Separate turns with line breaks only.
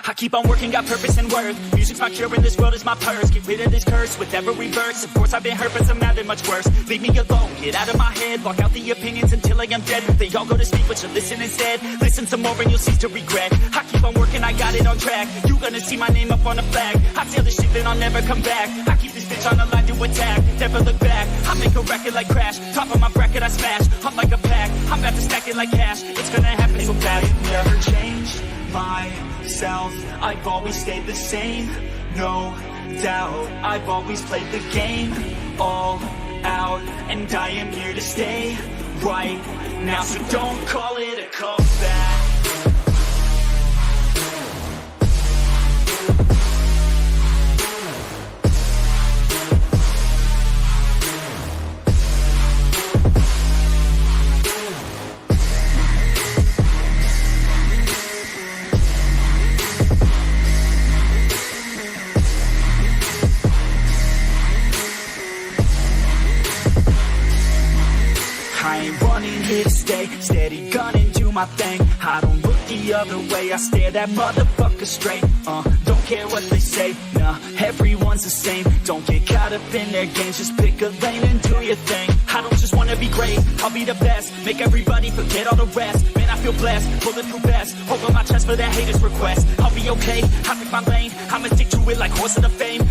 I keep on working, got purpose and worth. Music's my cure and this world is my purse. Get rid of this curse with every verse. Of course I've been hurt, but some have been much worse. Leave me alone, get out of my head. Block out the opinions until I am dead. They all go to speak, but you listen instead. Listen some more and you'll cease to regret. I keep on working, I got it on track. You gonna see my name up on the flag. I sail this ship and I'll never come back. I keep this bitch on the line to attack. Never look back, I make a record like Crash. Top of my bracket I smash, I'm like a pack. I'm about to stack it like cash. It's gonna happen so fast. Never change myself, I've always stayed the same, no doubt. I've always played the game all out, and I am here to stay right now. So don't call it a comeback. I ain't running, here to stay. Steady gunning, do my thing. I don't look the other way, I stare that motherfucker straight. Don't care what they say, nah, everyone's the same. Don't get caught up in their games, just pick a lane and do your thing. I don't just wanna be great, I'll be the best. Make everybody forget all the rest. Man, I feel blessed, bulletproof vest over my chest for that haters' request. I'll be okay, I pick my lane, I'ma stick to it like horse of the fame.